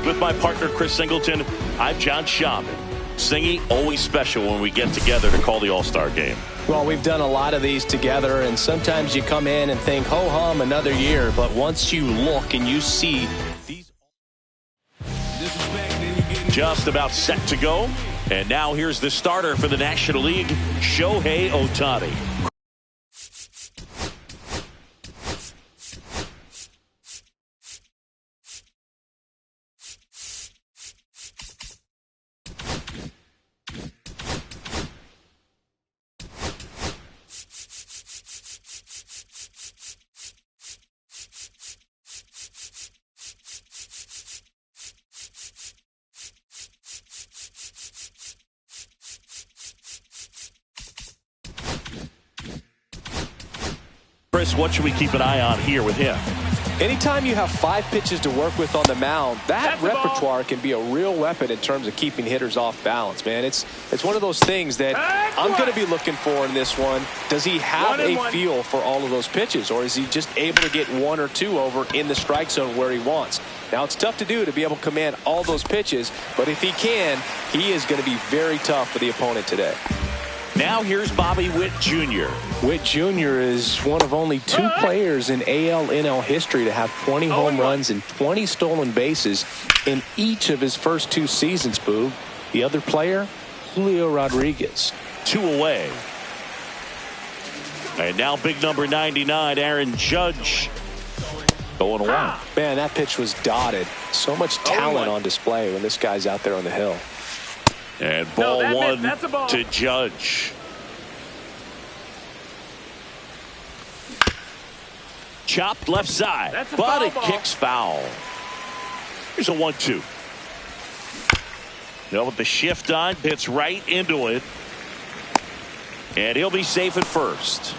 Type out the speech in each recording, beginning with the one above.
With my partner, Chris Singleton, I'm John Schaub. Singy, always special when we get together to call the All-Star game. Well, we've done a lot of these together, and sometimes you come in and think, ho-hum, another year. But once you look and you see these... Just about set to go. And now here's the starter for the National League, Shohei Ohtani. Chris, what should we keep an eye on here with him? Anytime you have 5 pitches to work with on the mound, that repertoire can be a real weapon in terms of keeping hitters off balance, man. It's one of those things that I'm going to be looking for in this one. Does he have a feel for all of those pitches, or is he just able to get 1 or 2 over in the strike zone where he wants? Now, it's tough to do to be able to command all those pitches, but if he can, he is going to be very tough for the opponent today. Now here's Bobby Witt Jr. Witt Jr. is one of only 2 players in AL/NL history to have 20 home runs and 20 stolen bases in each of his first 2 seasons, Boog. The other player, Julio Rodriguez. 2 away. And now big number 99, Aaron Judge. 0-1. Man, that pitch was dotted. So much talent on display when this guy's out there on the hill. And ball 1 to Judge. Chopped left side, but it kicks foul. Here's a 1-2. Now with the shift on, hits right into it. And he'll be safe at first.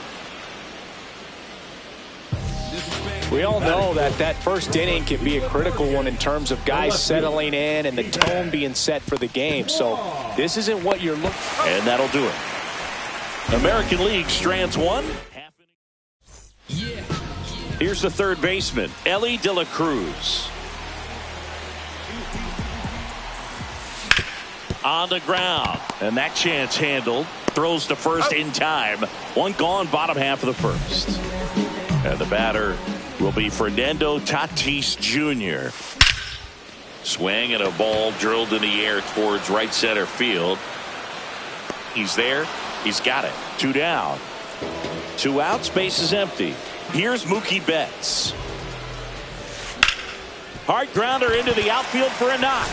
We all know that first inning can be a critical one in terms of guys settling in and the tone being set for the game. So this isn't what you're looking for. And that'll do it. American League strands 1. Here's the third baseman, Ellie De La Cruz. On the ground. And that chance handled. Throws to first in time. 1 gone, bottom half of the first. And the batter will be Fernando Tatis Jr. Swing and a ball drilled in the air towards right center field. He's there. He's got it. 2 down. 2 outs. Base is empty. Here's Mookie Betts. Hard grounder into the outfield for a knock.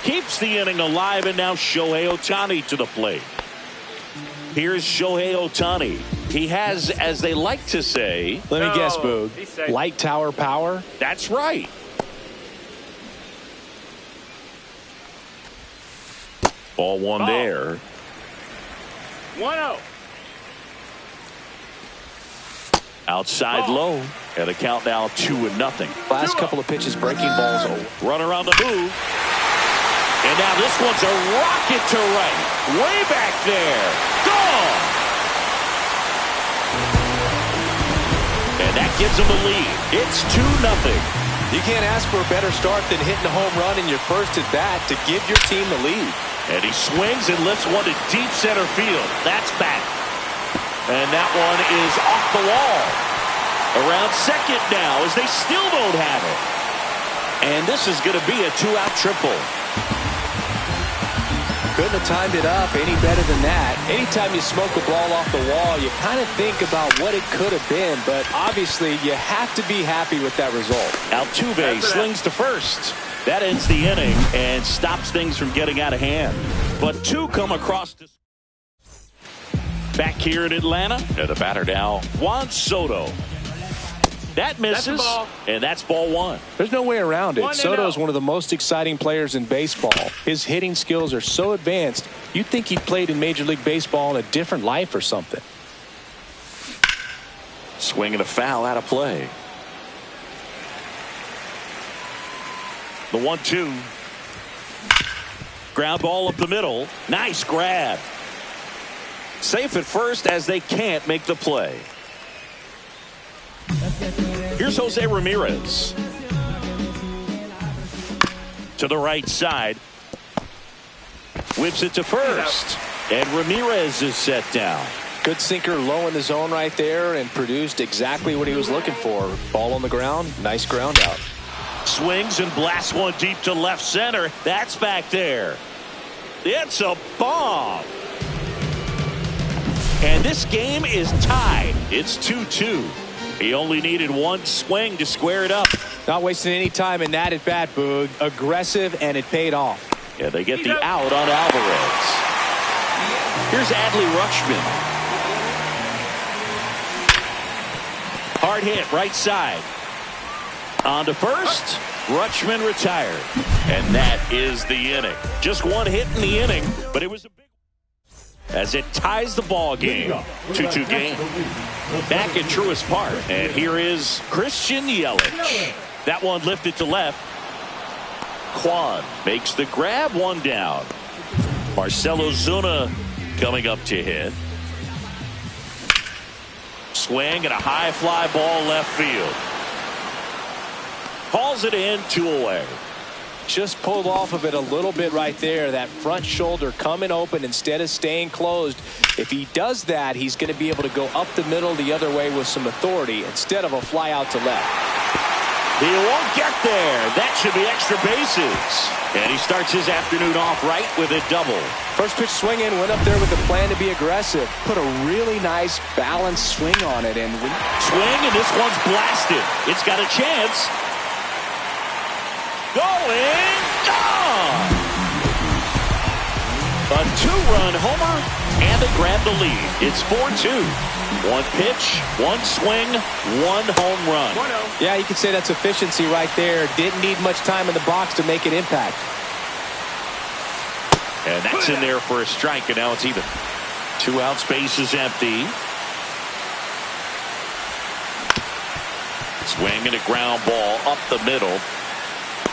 Keeps the inning alive, and now Shohei Ohtani to the plate. Here's Shohei Ohtani. He has, as they like to say... Let me guess, Boog. Light tower power? That's right. Ball 1 there. 1-0. Outside low. And the count now 2-0. Last couple of pitches breaking balls over. Runner on the move. And now this one's a rocket to right. Way back there. Gone. And that gives him the lead. It's 2-0. You can't ask for a better start than hitting a home run in your first at bat to give your team the lead. And he swings and lifts one to deep center field. That's back. And that one is off the wall. Around second now as they still don't have it. And this is going to be a 2-out triple. Couldn't have timed it up any better than that. Anytime you smoke a ball off the wall, you kind of think about what it could have been, but obviously you have to be happy with that result. Altuve slings to first. That ends the inning and stops things from getting out of hand. But 2 come across. Back here in Atlanta, and the batter now, Juan Soto. That misses, and that's ball 1. There's no way around it. Soto is one of the most exciting players in baseball. His hitting skills are so advanced, you'd think he played in Major League Baseball in a different life or something. Swing and a foul out of play. The 1-2. Ground ball up the middle. Nice grab. Safe at first as they can't make the play. Here's Jose Ramirez. to the right side. Whips it to first. And Ramirez is set down. Good sinker low in the zone right there and produced exactly what he was looking for. Ball on the ground. Nice ground out. Swings and blasts one deep to left center. That's back there. It's a bomb. And this game is tied. It's 2-2. He only needed one swing to square it up. Not wasting any time in that at bat, Boog. Aggressive, and it paid off. Yeah, they get the out on Alvarez. Here's Adley Rutschman. Hard hit, right side. On to first. Rutschman retired. And that is the inning. Just one hit in the inning, but it was a big one. As it ties the ball game. 2-2 game. Back at Truist Park. And here is Christian Yelich. That one lifted to left. Kwan makes the grab, one down. Marcell Ozuna coming up to hit. Swing and a high fly ball left field. Hauls it in, 2 away. Just pulled off of it a little bit right there. That front shoulder coming open instead of staying closed. If he does that, he's going to be able to go up the middle the other way with some authority instead of a fly out to left. He won't get there. That should be extra bases. And he starts his afternoon off right with a double. First pitch swinging, went up there with the plan to be aggressive. Put a really nice balanced swing on it. And swing, and this one's blasted. It's got a chance. Going, gone! A 2-run homer, and they grab the lead. It's 4-2. One pitch, one swing, one home run. Yeah, you could say that's efficiency right there. Didn't need much time in the box to make an impact. And that's in there for a strike, and now it's even. 2 outs, base is empty. Swing and a ground ball up the middle.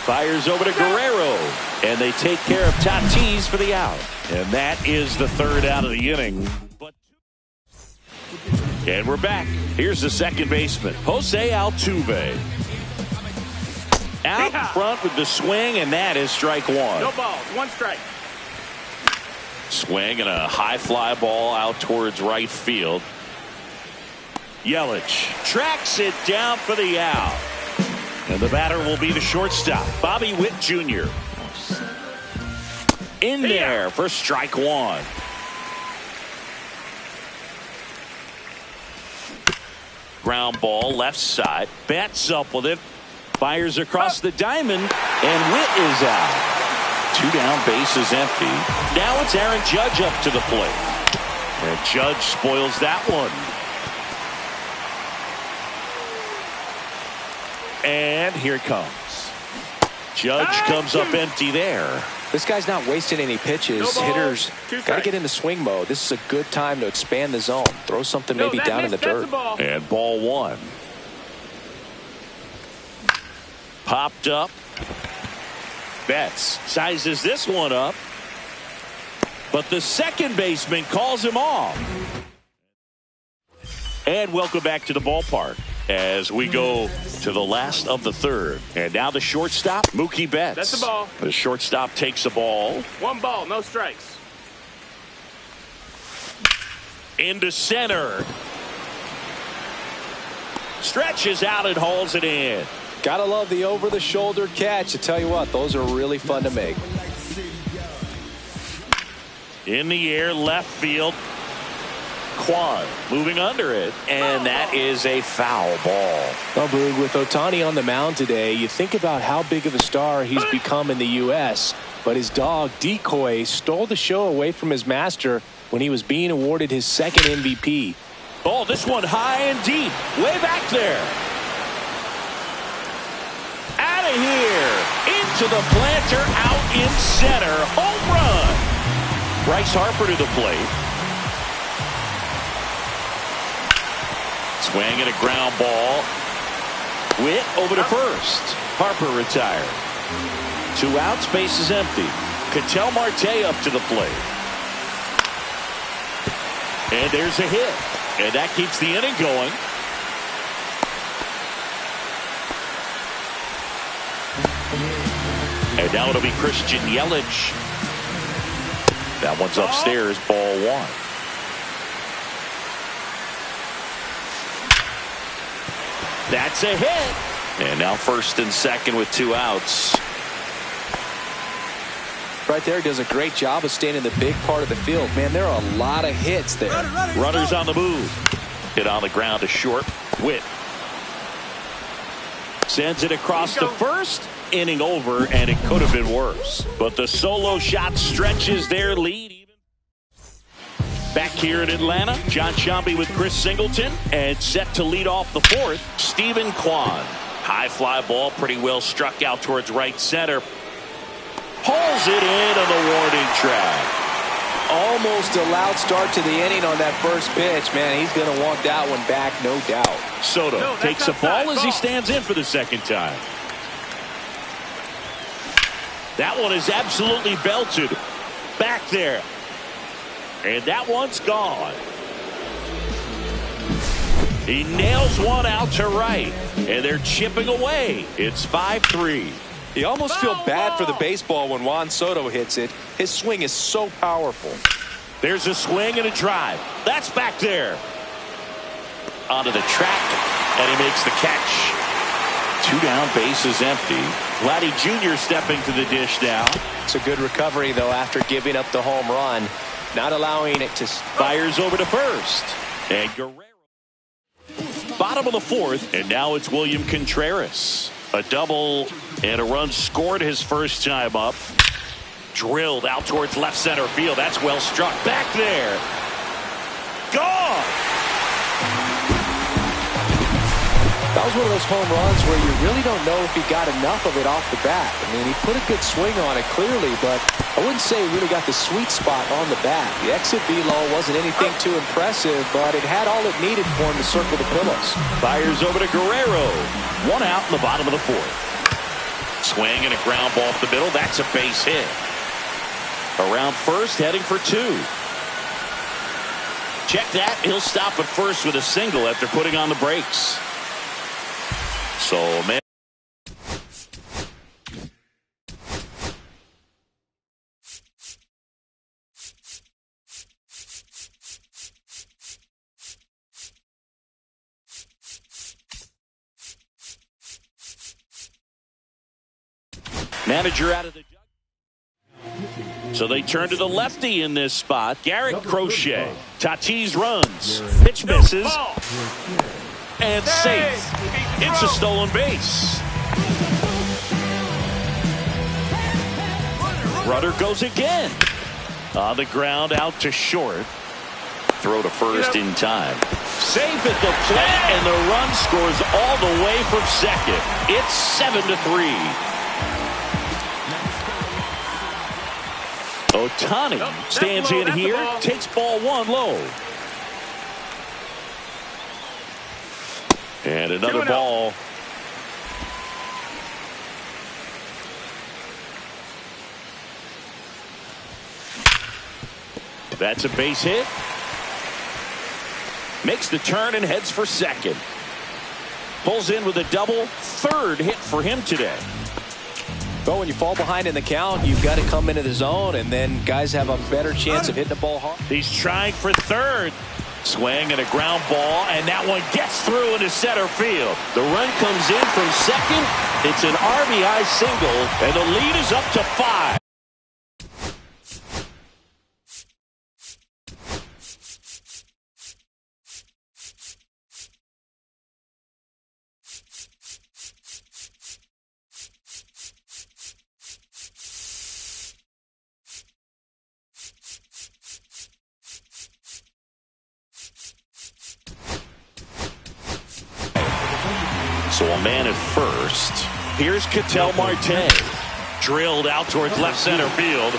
Fires over to Guerrero, and they take care of Tatis for the out. And that is the 3rd out of the inning. And we're back. Here's the second baseman, Jose Altuve. Out in front with the swing, and that is strike 1. No balls, 1 strike. Swing and a high fly ball out towards right field. Yelich tracks it down for the out. And the batter will be the shortstop, Bobby Witt Jr. In there for strike 1. Ground ball left side. Bats up with it. Fires across the diamond. And Witt is out. 2 down, base is empty. Now it's Aaron Judge up to the plate. And Judge spoils that one. And here it comes. Judge comes up empty there. This guy's not wasting any pitches. Hitters got to get into swing mode. This is a good time to expand the zone. Throw something maybe down in the dirt. And ball 1. Popped up. Betts sizes this one up. But the second baseman calls him off. And welcome back to the ballpark as we go to the last of the 3rd. And now the shortstop, Mookie Betts. That's the ball. The shortstop takes the ball. 1 ball, no strikes. Into center. Stretches out and hauls it in. Gotta love the over-the-shoulder catch. I tell you what, those are really fun to make. In the air, left field. Kwan moving under it, and that is a foul ball. Well, Boog, with Ohtani on the mound today, you think about how big of a star he's become in the U.S., but his dog, Decoy, stole the show away from his master when he was being awarded his 2nd MVP. Oh, this one high and deep, way back there. Out of here, into the planter, out in center, home run. Bryce Harper to the plate. Swing and a ground ball. Witt over to first. Harper retired. 2 outs, base is empty. Ketel Marte up to the plate. And there's a hit. And that keeps the inning going. And now it'll be Christian Yelich. That one's upstairs, ball one. That's a hit. And now first and second with 2 outs. Right there, does a great job of staying in the big part of the field. Man, there are a lot of hits there. Runners on the move. Hit on the ground to short. Witt sends it across to first. Inning over, and it could have been worse. But the solo shot stretches their lead. Back here in Atlanta, John Sciambi with Chris Singleton, and set to lead off the fourth, Stephen Kwan. High fly ball, pretty well struck out towards right center. Pulls it in on the warning track. Almost a loud start to the inning on that first pitch. Man, he's going to want that one back, no doubt. Soto takes a ball as he stands in for the second time. That one is absolutely belted back there. And that one's gone. He nails one out to right. And they're chipping away. It's 5-3. You almost feel bad for the baseball when Juan Soto hits it. His swing is so powerful. There's a swing and a drive. That's back there. Onto the track. And he makes the catch. 2 down, bases empty. Vladdy Jr. stepping to the dish now. It's a good recovery, though, after giving up the home run. Not allowing it to... Fires over to first. And Guerrero. Bottom of the fourth, and now it's William Contreras. A double and a run scored his first time up. Drilled out towards left center field. That's well struck. Back there. Gone! That was one of those home runs where you really don't know if he got enough of it off the bat. I mean, he put a good swing on it clearly, but I wouldn't say he really got the sweet spot on the bat. The exit velo wasn't anything too impressive, but it had all it needed for him to circle the pillows. Fires over to Guerrero. 1 out in the bottom of the fourth. Swing and a ground ball off the middle. That's a base hit. Around first, heading for 2. Check that. He'll stop at first with a single after putting on the brakes. So, man. Manager out of the jug. So they turn to the lefty in this spot. Garrett Crochet. Tatis runs. Pitch misses. And safe. It's a stolen base. Runner goes again. On the ground out to short. Throw to first in time. Safe at the plate, and the run scores all the way from second. It's 7-3. Ohtani stands in here, takes ball 1 low. And another ball. That's a base hit. Makes the turn and heads for second. Pulls in with a double. 3rd hit for him today. But when you fall behind in the count, you've got to come into the zone, and then guys have a better chance of hitting the ball hard. He's trying for 3rd. Swing and a ground ball, and that one gets through into center field. The run comes in from second. It's an RBI single, and the lead is up to 5. So a man at first. Here's Ketel Marte. Drilled out towards left center field.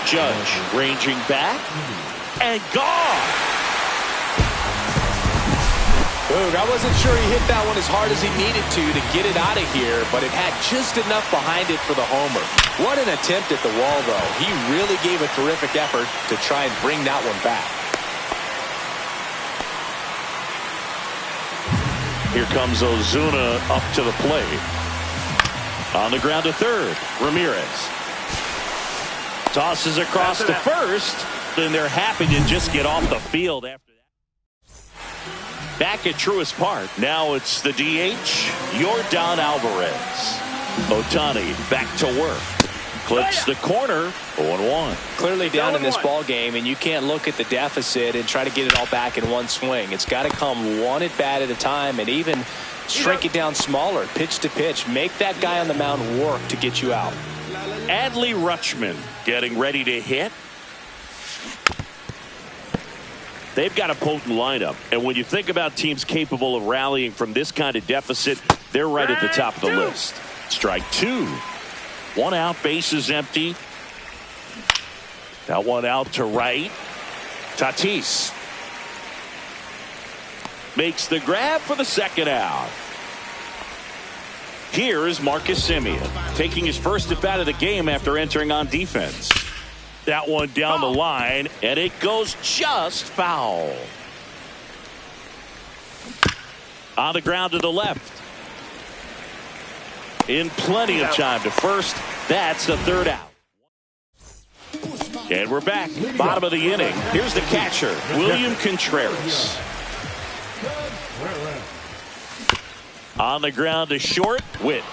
Judge ranging back. And gone. Boog, I wasn't sure he hit that one as hard as he needed to get it out of here, but it had just enough behind it for the homer. What an attempt at the wall, though. He really gave a terrific effort to try and bring that one back. Here comes Ozuna up to the plate. On the ground to third. Ramirez tosses across to first. Then they're happy to just get off the field after that. Back at Truist Park. Now it's the DH, Yordan Alvarez. Ohtani back to work. Clips the corner. 0-1. Clearly down in this ball game, and you can't look at the deficit and try to get it all back in one swing. It's got to come one at bat at a time, and even shrink it down smaller, pitch to pitch. Make that guy on the mound work to get you out. Adley Rutschman getting ready to hit. They've got a potent lineup, and when you think about teams capable of rallying from this kind of deficit, they're right at the top of the list. Strike two. One out, bases empty. That one out to right. Tatis makes the grab for the second out. Here is Marcus Semien taking his first at bat of the game after entering on defense. That one down the line, and it goes just foul. On the ground to the left. In plenty of time to first. That's the third out. And we're back. Bottom of the inning. Here's the catcher, William Contreras. On the ground to short. Witt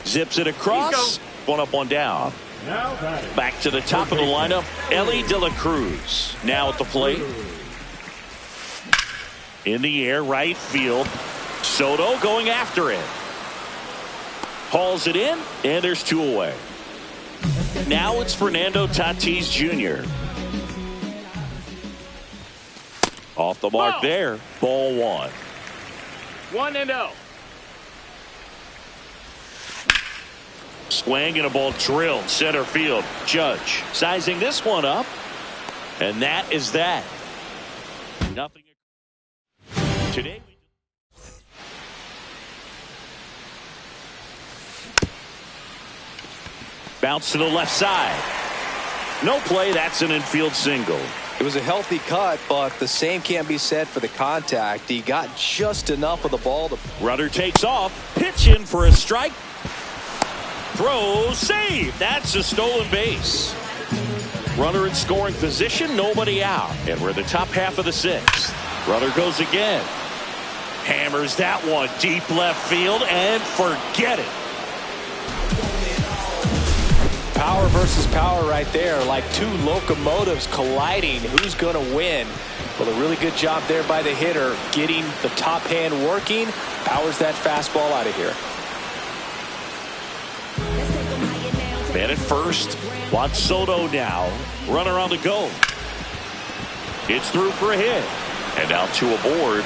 zips it across. One up, one down. Back to the top of the lineup, Elly De La Cruz. Now at the plate. In the air, right field. Soto going after it. Hauls it in, and there's two away. Now it's Fernando Tatis Jr. Off the mark there. Ball one. 1-0. Swing and a ball drilled center field. Judge sizing this one up, and that is that. Nothing today. Bounce to the left side. No play. That's an infield single. It was a healthy cut, but the same can't be said for the contact. He got just enough of the ball to. Runner takes off. Pitch in for a strike. Throw, save. That's a stolen base. Runner in scoring position, nobody out. And we're in the top half of the sixth. Runner goes again. Hammers that one deep left field and forget it. Power versus power right there, like two locomotives colliding. Who's going to win? Well, a really good job there by the hitter, getting the top hand working. Powers that fastball out of here. Man at first. Juan Soto now. Runner on the go. It's through for a hit. And now two aboard.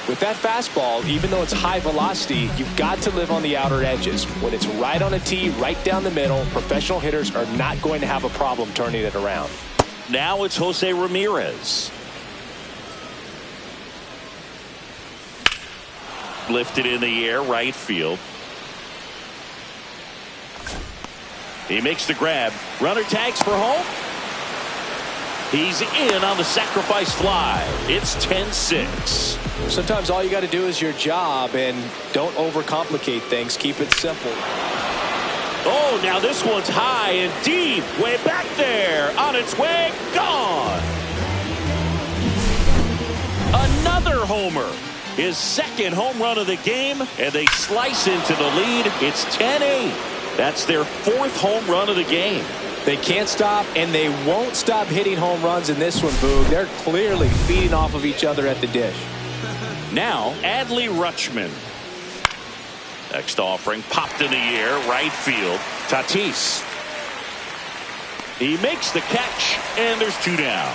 With that fastball, even though it's high velocity, you've got to live on the outer edges. When it's right on a tee, right down the middle, professional hitters are not going to have a problem turning it around. Now it's Jose Ramirez. Lifted in the air, right field. He makes the grab. Runner tags for home. He's in on the sacrifice fly. It's 10-6. Sometimes all you got to do is your job and don't overcomplicate things. Keep it simple. Oh, now this one's high and deep. Way back there. On its way. Gone. Another homer. His second home run of the game. And they slice into the lead. It's 10-8. That's their fourth home run of the game. They can't stop, and they won't stop hitting home runs in this one, Boog. They're clearly feeding off of each other at the dish. Now, Adley Rutschman. Next offering, popped in the air, right field. Tatis. He makes the catch, and there's two down.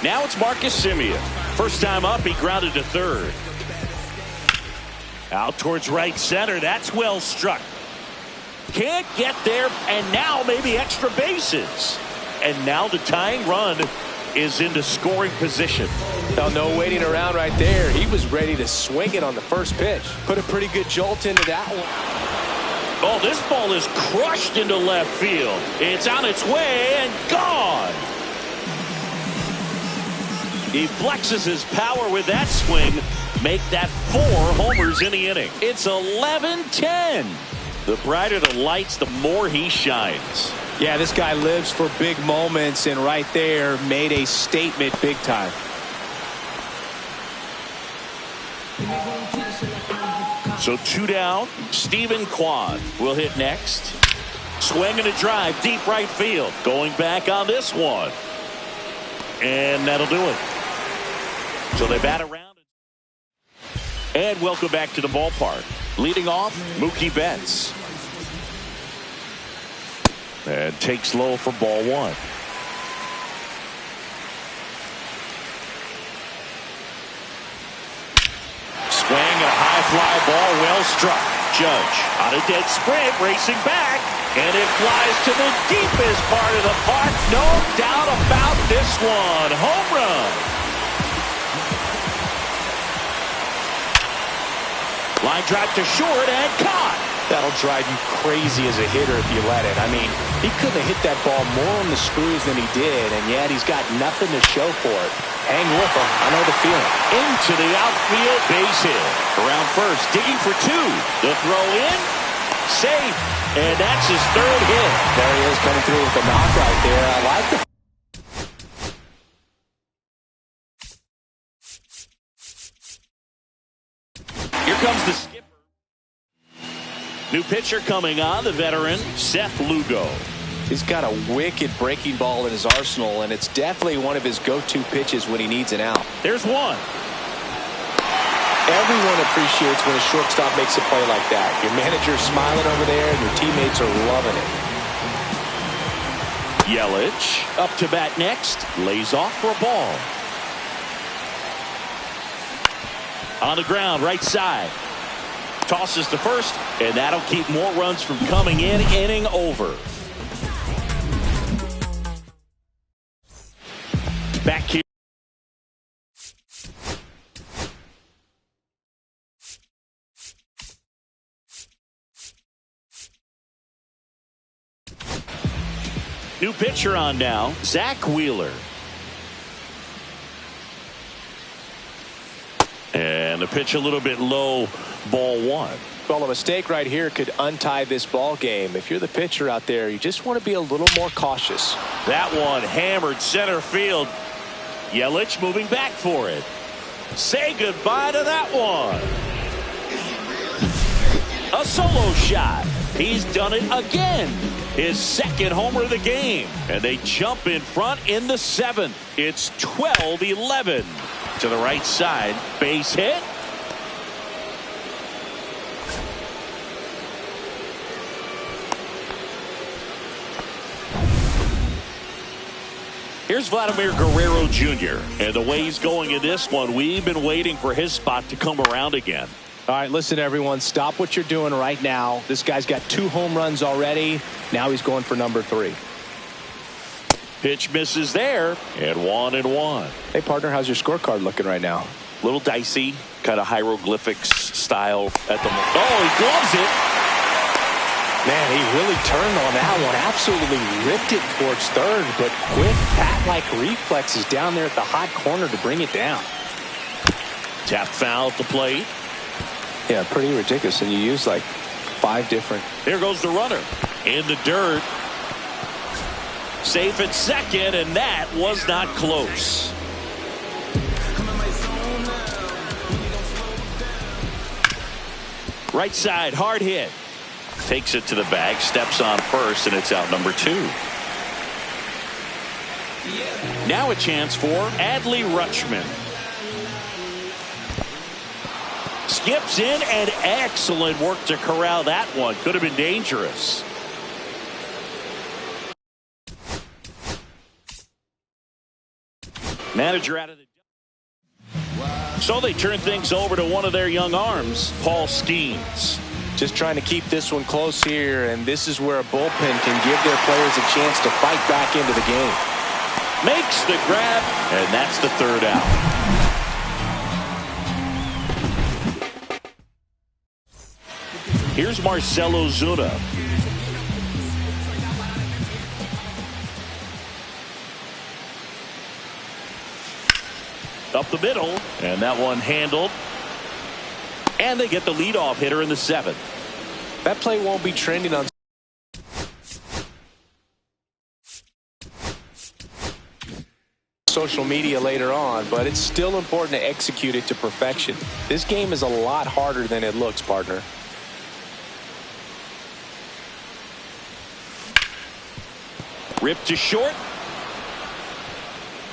Now it's Marcus Semien. First time up, he grounded to third. Out towards right center. That's well struck. Can't get there, and now maybe extra bases. And now the tying run is into scoring position. No waiting around right there. He was ready to swing it on the first pitch. Put a pretty good jolt into that one. Oh, this ball is crushed into left field. It's on its way and gone. He flexes his power with that swing. make that 4 homers in the inning. It's 11-10. The brighter the lights, the more he shines. Yeah, this guy lives for big moments, and right there made a statement big time. So 2 down. Stephen Kwan will hit next. Swing and a drive, deep right field. Going back on this one. And that'll do it. So they bat around. And welcome back to the ballpark. Leading off, Mookie Betts. And takes low for ball 1. Swing and a high fly ball, well struck. Judge on a dead sprint, racing back, and it flies to the deepest part of the park. No doubt about this one. Home run. Line drive to short and caught. That'll drive you crazy as a hitter if you let it. I mean, he couldn't have hit that ball more on the screws than he did, and yet he's got nothing to show for it. Hang with him. I know the feeling. Into the outfield, base hit. Around first, digging for 2. The throw in, safe, and that's his 3rd hit. There he is coming through with the knock right there. I like the Here comes the skipper. New pitcher coming on, the veteran, Seth Lugo. He's got a wicked breaking ball in his arsenal, and it's definitely one of his go-to pitches when he needs an out. There's one. Everyone appreciates when a shortstop makes a play like that. Your manager's smiling over there, and your teammates are loving it. Yelich up to bat next, lays off for a ball. On the ground, right side. Tosses to first, and that'll keep more runs from coming in. Inning over. Back here. New pitcher on now, Zach Wheeler. And the pitch a little bit low, ball 1. Well, a mistake right here could untie this ball game. If you're the pitcher out there, you just want to be a little more cautious. That one hammered center field. Yelich moving back for it. Say goodbye to that one. A solo shot. He's done it again. His 2nd homer of the game. And they jump in front in the 7th. It's 12-11. To the right side. Base hit. Here's Vladimir Guerrero Jr. And the way he's going in this one, we've been waiting for his spot to come around again. All right, listen, everyone. Stop what you're doing right now. This guy's got 2 home runs already. Now he's going for number 3. Pitch misses there, and 1-1. Hey, partner, how's your scorecard looking right now? Little dicey, kind of hieroglyphics style at the moment. Oh, he gloves it. Man, he really turned on that one. Absolutely ripped it towards third, but quick bat-like reflexes down there at the hot corner to bring it down. Tap foul at the plate. Yeah, pretty ridiculous. And you use like 5 different. Here goes the runner in the dirt. Safe at second, and that was not close. Right side, hard hit. Takes it to the bag, steps on first, and it's out number 2. Now a chance for Adley Rutschman. Skips in, and excellent work to corral that one. Could have been dangerous. Manager out of the... So they turn things over to one of their young arms, Paul Skeens. Just trying to keep this one close here, and this is where a bullpen can give their players a chance to fight back into the game. Makes the grab, and that's the 3rd out. Here's Marcell Ozuna. Up the middle, and that one handled. And they get the leadoff hitter in the 7th. That play won't be trending on social media later on, but it's still important to execute it to perfection. This game is a lot harder than it looks, partner. Ripped to short.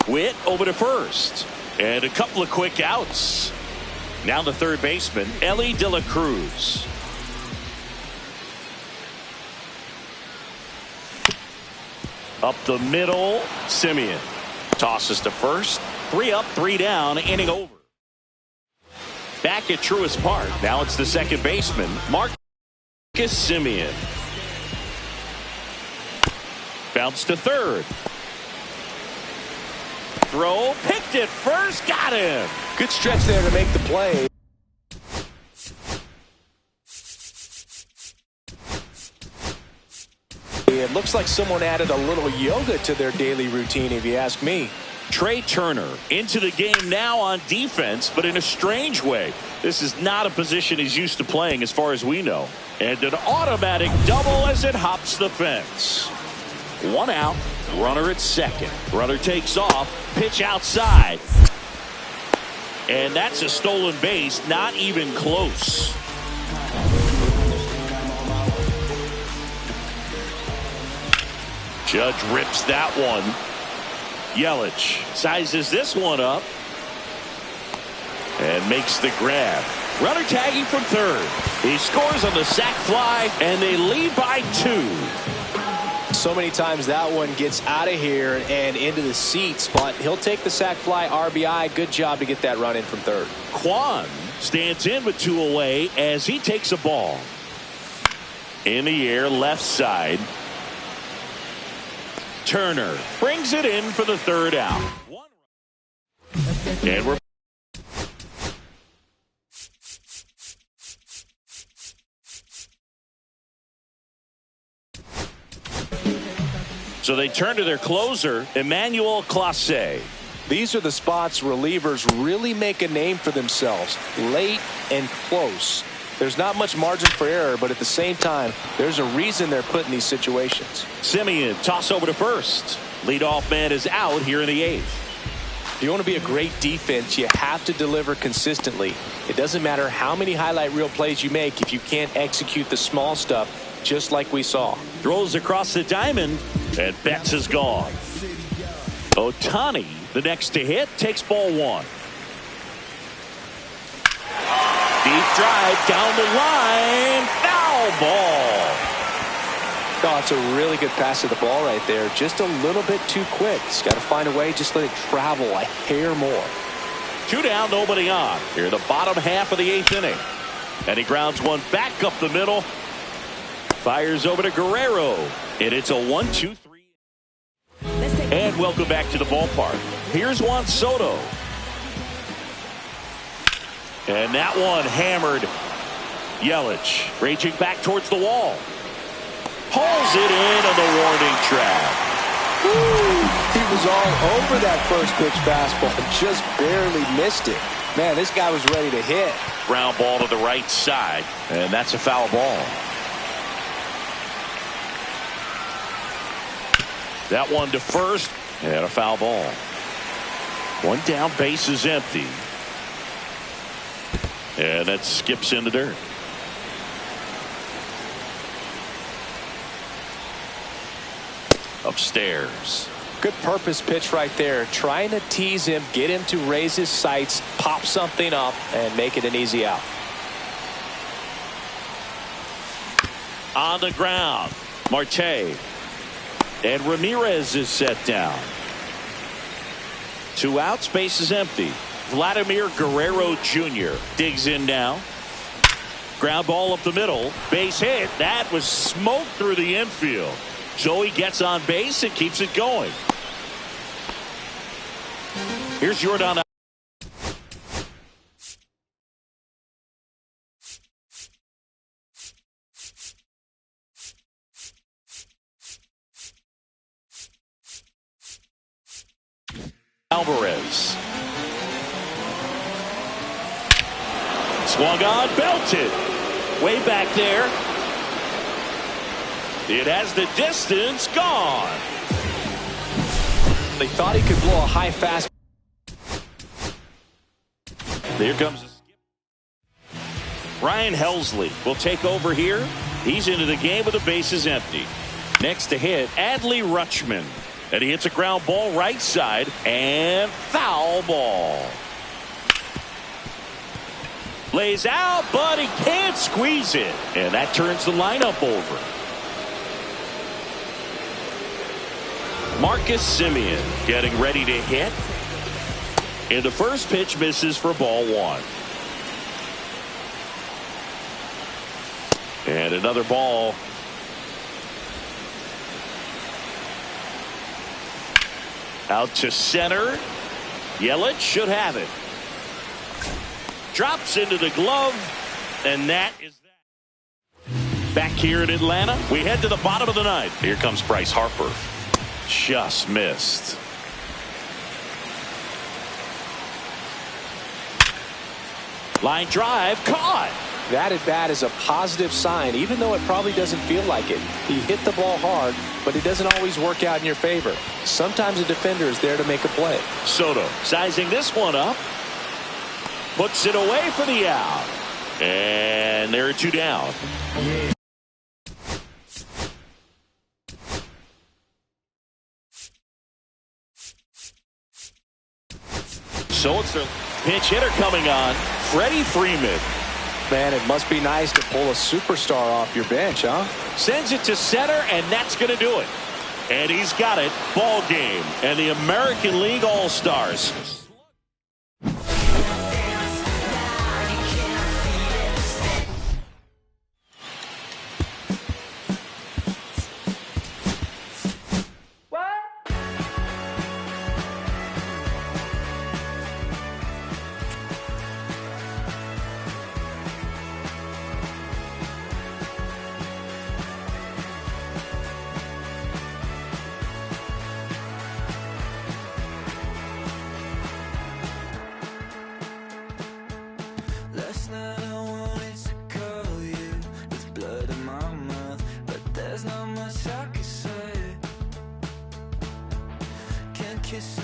Witt over to first. And a couple of quick outs. Now the third baseman, Ellie De La Cruz. Up the middle, Simeon. Tosses to first. 3 up, 3 down, inning over. Back at Truist Park. Now it's the second baseman, Marcus Simeon. Bounce to third. Throw, picked it first, got him. Good stretch there to make the play. It looks like someone added a little yoga to their daily routine, if you ask me. Trey Turner into the game now on defense, but in a strange way. This is not a position he's used to playing as far as we know. And an automatic double as it hops the fence. 1 out, runner at second. Runner takes off, pitch outside. And that's a stolen base, not even close. Judge rips that one. Yelich sizes this one up and makes the grab. Runner tagging from third. He scores on the sac fly, and they lead by 2. So many times that one gets out of here and into the seats, but he'll take the sac fly RBI. Good job to get that run in from third. Kwan stands in with 2 away as he takes a ball. In the air, left side. Turner brings it in for the 3rd out. And we're so they turn to their closer, Emmanuel Clase. These are the spots relievers really make a name for themselves, late and close. There's not much margin for error, but at the same time, there's a reason they're put in these situations. Simeon, toss over to first. Leadoff man is out here in the 8th. If you want to be a great defense, you have to deliver consistently. It doesn't matter how many highlight reel plays you make if you can't execute the small stuff, just like we saw. Throws across the diamond, and Betts is gone. Ohtani, the next to hit, takes ball 1. Deep drive down the line. Foul ball. Oh, it's a really good pass of the ball right there. Just a little bit too quick. He's got to find a way. Just let it travel a hair more. 2 down, nobody on. Here in the bottom half of the 8th inning. And he grounds one back up the middle. Fires over to Guerrero. And it's a 1-2-3. And welcome back to the ballpark. Here's Juan Soto. And that one hammered. Yelich raging back towards the wall. Pulls it in on the warning track. Woo! He was all over that first pitch fastball. Just barely missed it. Man, this guy was ready to hit. Ground ball to the right side. And that's a foul ball. That one to first. And a foul ball. 1 down, base is empty. And that skips in the dirt. Upstairs. Good purpose pitch right there. Trying to tease him, get him to raise his sights, pop something up, and make it an easy out. On the ground, Marte. And Ramirez is set down. 2 outs, base is empty. Vladimir Guerrero Jr. digs in now. Ground ball up the middle. Base hit. That was smoked through the infield. So he gets on base and keeps it going. Here's Jordan. Alvarez. Swung on, belted. Way back there. It has the distance, gone. They thought he could blow a high fast. Here comes Ryan Helsley will take over here. He's into the game with the bases empty. Next to hit, Adley Rutschman. And he hits a ground ball right side and foul ball. Lays out, but he can't squeeze it. And that turns the lineup over. Marcus Semien getting ready to hit. And the first pitch misses for ball one. And another ball. Out to center. Yelich should have it. Drops into the glove. And that is that. Back here in Atlanta, we head to the bottom of the ninth. Here comes Bryce Harper. Just missed. Line drive, caught. That at bat is a positive sign, even though it probably doesn't feel like it. He hit the ball hard, but it doesn't always work out in your favor. Sometimes a defender is there to make a play. Soto sizing this one up. Puts it away for the out. And there are two down. So it's the pinch hitter coming on. Freddie Freeman. Man, it must be nice to pull a superstar off your bench, huh? Sends it to center, and that's going to do it. And he's got it. Ball game. And the American League All-Stars. Last night I wanted to call you with blood in my mouth, but there's not much I can say. Can't kiss